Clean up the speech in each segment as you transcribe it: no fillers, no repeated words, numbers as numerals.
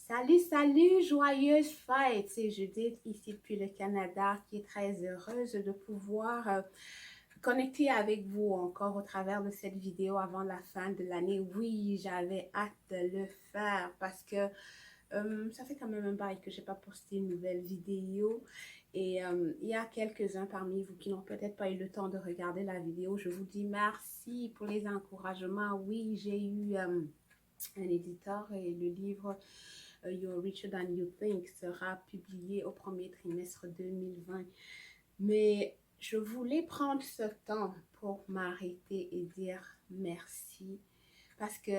Salut, salut, joyeuse fête. C'est Judith ici depuis le Canada qui est très heureuse de pouvoir connecter avec vous encore au travers de cette vidéo avant la fin de l'année. Oui, j'avais hâte de le faire parce que ça fait quand même un bail que j'ai pas posté une nouvelle vidéo et il y a quelques-uns parmi vous qui n'ont peut-être pas eu le temps de regarder la vidéo. Je vous dis merci pour les encouragements. Oui, j'ai eu un éditeur et le livre You're Richer Than You Think sera publié au premier trimestre 2020. Mais je voulais prendre ce temps pour m'arrêter et dire merci parce que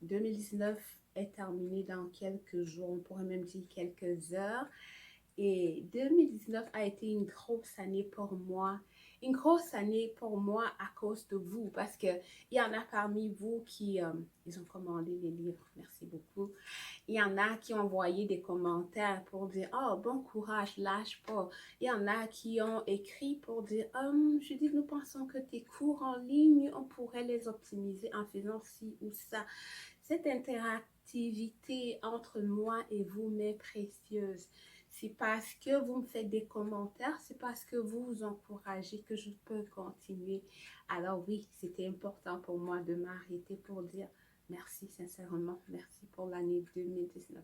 2019 est terminé dans quelques jours, on pourrait même dire quelques heures. Et 2019 a été une grosse année pour moi. Une grosse année pour moi à cause de vous, parce qu'il y en a parmi vous qui ils ont commandé les livres. Merci beaucoup. Il y en a qui ont envoyé des commentaires pour dire oh, bon courage, lâche pas. Il y en a qui ont écrit pour dire je dis, nous pensons que tes cours en ligne, on pourrait les optimiser en faisant ci ou ça. Cette interactivité entre moi et vous m'est précieuse. C'est parce que vous me faites des commentaires, c'est parce que vous vous encouragez que je peux continuer. Alors oui, c'était important pour moi de m'arrêter pour dire merci sincèrement, merci pour l'année 2019.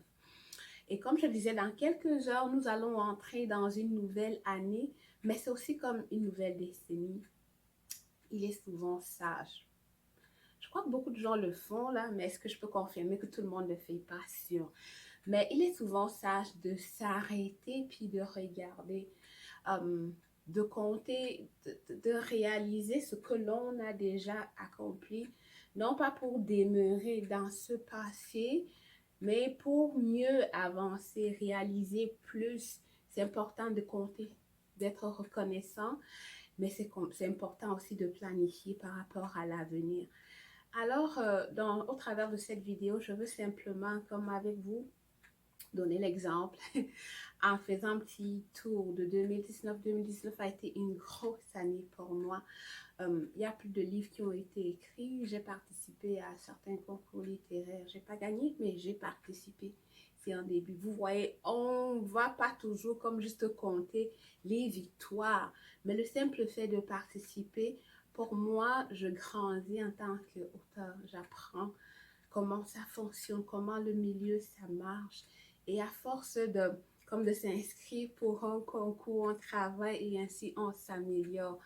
Et comme je disais, dans quelques heures, nous allons entrer dans une nouvelle année, mais c'est aussi comme une nouvelle décennie. Il est souvent sage. Je crois que beaucoup de gens le font là, mais est-ce que je peux confirmer que tout le monde ne le fait pas sûr? Mais il est souvent sage de s'arrêter puis de regarder, euh, de compter, de réaliser ce que l'on a déjà accompli, non pas pour demeurer dans ce passé, mais pour mieux avancer, réaliser plus. C'est important de compter, d'être reconnaissant, mais c'est important aussi de planifier par rapport à l'avenir. Alors, au travers de cette vidéo, je veux simplement, comme avec vous, donner l'exemple en faisant un petit tour de 2019. 2019 a été une grosse année pour moi. Il y a plus de livres qui ont été écrits. J'ai participé à certains concours littéraires. J'ai pas gagné, mais j'ai participé. C'est un début. Vous voyez, on va pas toujours comme juste compter les victoires, mais le simple fait de participer, pour moi, je grandis en tant qu'auteur. J'apprends comment ça fonctionne, comment le milieu ça marche. Et à force de s'inscrire pour un concours, on travaille et ainsi on s'améliore.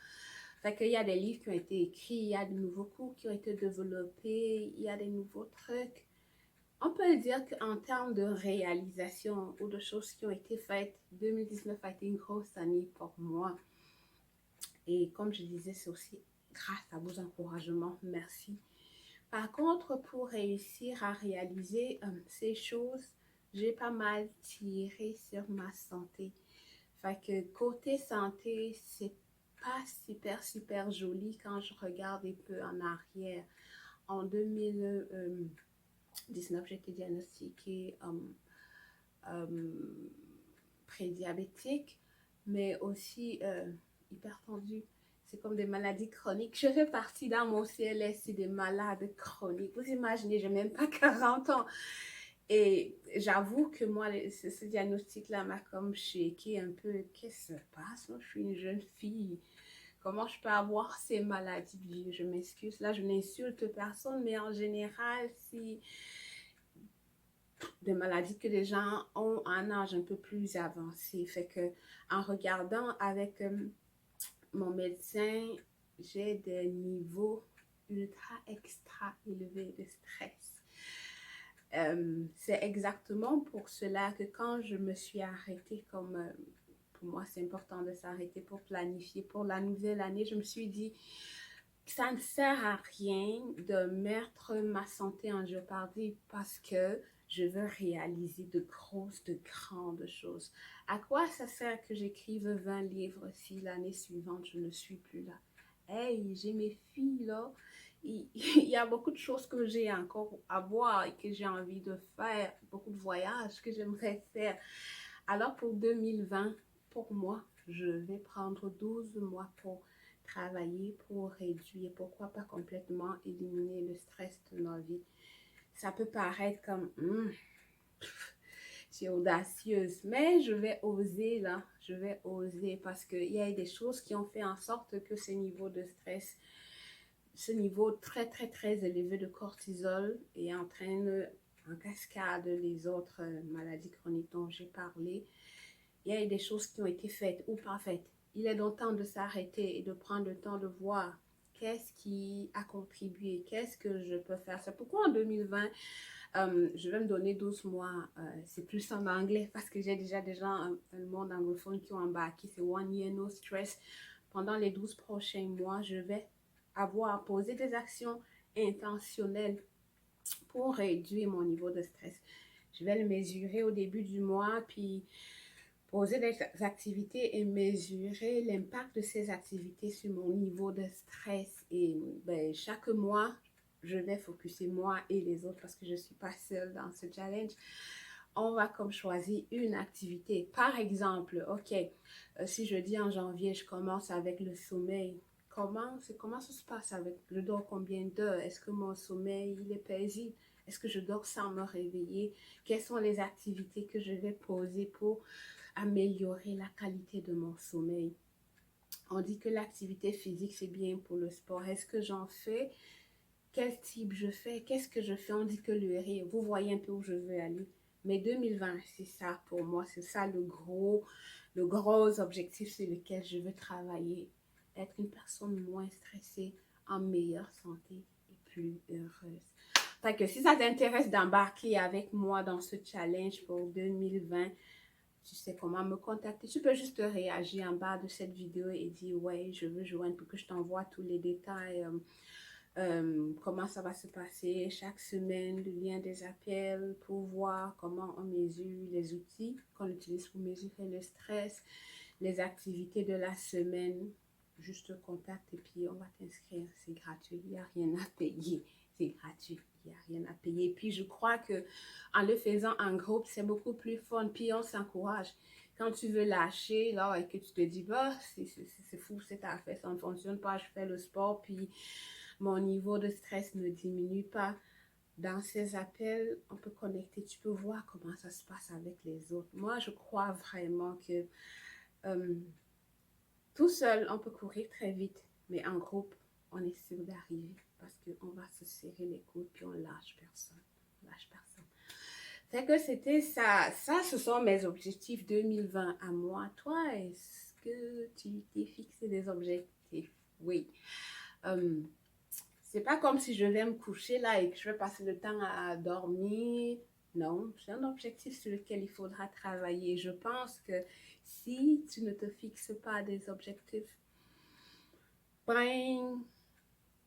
Fait qu'il y a des livres qui ont été écrits, il y a de nouveaux cours qui ont été développés, il y a des nouveaux trucs. On peut dire qu'en termes de réalisation ou de choses qui ont été faites, 2019 a été une grosse année pour moi. Et comme je disais, c'est aussi grâce à vos encouragements. Merci. Par contre, pour réussir à réaliser ces choses, j'ai pas mal tiré sur ma santé. Fait que côté santé, c'est pas super, super joli quand je regarde un peu en arrière. En 2019, j'ai été diagnostiquée prédiabétique, mais aussi hypertendue. C'est comme des maladies chroniques. Je fais partie dans mon CLS, c'est des malades chroniques. Vous imaginez, je n'ai même pas 40 ans. Et j'avoue que moi, ce diagnostic-là m'a comme shaké un peu. Qu'est-ce qui se passe? Moi, je suis une jeune fille. Comment je peux avoir ces maladies? Je m'excuse. Là, je n'insulte personne, mais en général, si des maladies que les gens ont à un âge un peu plus avancé. Fait que en regardant avec mon médecin, j'ai des niveaux ultra extra élevés de stress. C'est exactement pour cela que quand je me suis arrêtée, comme pour moi c'est important de s'arrêter pour planifier pour la nouvelle année, je me suis dit ça ne sert à rien de mettre ma santé en jeopardy parce que je veux réaliser de grosses, de grandes choses. À quoi ça sert que j'écrive 20 livres si l'année suivante, je ne suis plus là? Hey, j'ai mes filles là. Il y a beaucoup de choses que j'ai encore à voir et que j'ai envie de faire, beaucoup de voyages que j'aimerais faire. Alors pour 2020, pour moi, je vais prendre 12 mois pour travailler, pour réduire, pourquoi pas complètement éliminer le stress de ma vie. Ça peut paraître comme, suis audacieuse, mais je vais oser là, je vais oser parce qu'il y a des choses qui ont fait en sorte que ce niveau de stress, ce niveau très très très élevé de cortisol et entraîne en cascade les autres maladies chroniques dont j'ai parlé. Il y a des choses qui ont été faites ou pas faites. Il est donc temps de s'arrêter et de prendre le temps de voir qu'est-ce qui a contribué, qu'est-ce que je peux faire. C'est pourquoi en 2020, je vais me donner 12 mois. C'est plus en anglais parce que j'ai déjà des gens, un monde anglophone qui ont embarqué. C'est One Year No Stress. Pendant les 12 prochains mois, je vais avoir posé des actions intentionnelles pour réduire mon niveau de stress. Je vais le mesurer au début du mois, puis poser des activités et mesurer l'impact de ces activités sur mon niveau de stress. Et ben, chaque mois, je vais focuser moi et les autres parce que je ne suis pas seule dans ce challenge. On va comme choisir une activité. Par exemple, ok, si je dis en janvier, je commence avec le sommeil. Comment ça se passe avec, je dors combien d'heures? Est-ce que mon sommeil, il est paisible? Est-ce que je dors sans me réveiller? Quelles sont les activités que je vais poser pour améliorer la qualité de mon sommeil? On dit que l'activité physique, c'est bien pour le sport. Est-ce que j'en fais? Quel type je fais? Qu'est-ce que je fais? On dit que le rire, vous voyez un peu où je veux aller. Mais 2020, c'est ça pour moi. C'est ça le gros objectif sur lequel je veux travailler. Être une personne moins stressée, en meilleure santé et plus heureuse. Fait que si ça t'intéresse d'embarquer avec moi dans ce challenge pour 2020, tu sais comment me contacter. Tu peux juste réagir en bas de cette vidéo et dire ouais, je veux joindre pour que je t'envoie tous les détails. Comment ça va se passer chaque semaine, le lien des appels pour voir comment on mesure les outils qu'on utilise pour mesurer le stress, les activités de la semaine. Juste contact et puis on va t'inscrire. C'est gratuit, il n'y a rien à payer. C'est gratuit, il n'y a rien à payer. Et puis je crois que en le faisant en groupe, c'est beaucoup plus fun. Puis on s'encourage. Quand tu veux lâcher là et que tu te dis bah c'est fou cette affaire, ça ne fonctionne pas, je fais le sport puis mon niveau de stress ne diminue pas. Dans ces appels, on peut connecter, tu peux voir comment ça se passe avec les autres. Moi, je crois vraiment que euh, tout seul, on peut courir très vite, mais en groupe, on est sûr d'arriver parce qu'on va se serrer les coudes puis on lâche personne. On lâche personne. Fait que c'était ça. Ça, ce sont mes objectifs 2020 à moi. Toi, est-ce que tu t'es fixé des objectifs? Oui. C'est pas comme si je vais me coucher là et que je vais passer le temps à dormir. Non, c'est un objectif sur lequel il faudra travailler. Je pense que si tu ne te fixes pas des objectifs, ben,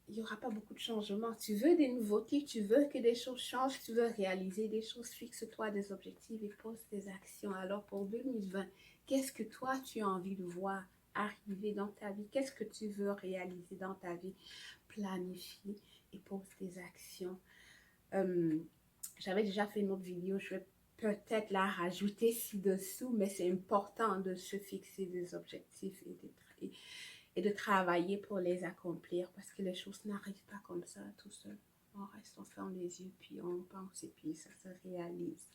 il n'y aura pas beaucoup de changements. Tu veux des nouveautés, tu veux que des choses changent, tu veux réaliser des choses, fixe-toi des objectifs et pose des actions. Alors pour 2020, qu'est-ce que toi tu as envie de voir arriver dans ta vie? Qu'est-ce que tu veux réaliser dans ta vie? Planifie et pose des actions. J'avais déjà fait une autre vidéo, je vais peut-être la rajouter ci-dessous, mais c'est important de se fixer des objectifs et de travailler pour les accomplir parce que les choses n'arrivent pas comme ça tout seul. On reste, on ferme les yeux, puis on pense et puis ça se réalise.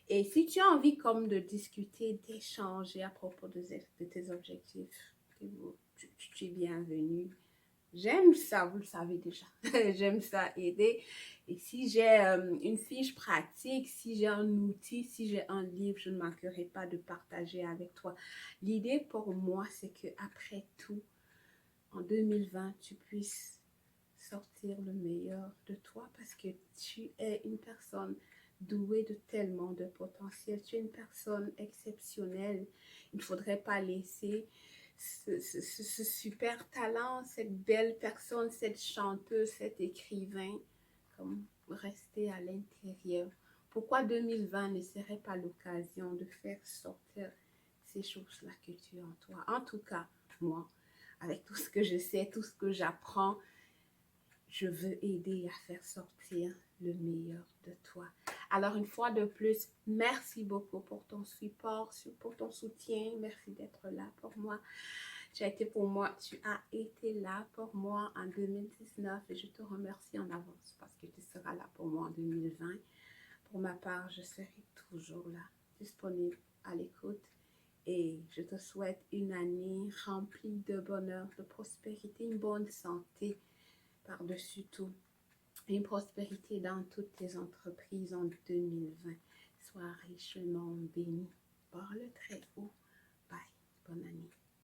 Et si tu as envie comme de discuter, d'échanger à propos de tes objectifs, tu es bienvenue. J'aime ça, vous le savez déjà. J'aime ça aider. Et si j'ai une fiche pratique, si j'ai un outil, si j'ai un livre, je ne manquerai pas de partager avec toi. L'idée pour moi, c'est que après tout, en 2020, tu puisses sortir le meilleur de toi parce que tu es une personne douée de tellement de potentiel. Tu es une personne exceptionnelle. Il ne faudrait pas laisser ce super talent, cette belle personne, cette chanteuse, cet écrivain, comme rester à l'intérieur. Pourquoi 2020 ne serait pas l'occasion de faire sortir ces choses-là que tu as en toi? En tout cas, moi, avec tout ce que je sais, tout ce que j'apprends, je veux aider à faire sortir le meilleur de toi. Alors, une fois de plus, merci beaucoup pour ton support, pour ton soutien. Merci d'être là pour moi. Tu as été pour moi, tu as été là pour moi en 2019 et je te remercie en avance parce que tu seras là pour moi en 2020. Pour ma part, je serai toujours là disponible à l'écoute. Et je te souhaite une année remplie de bonheur, de prospérité, une bonne santé par-dessus tout. Une prospérité dans toutes tes entreprises en 2020. Sois richement béni par le Très-Haut. Bye. Bonne année.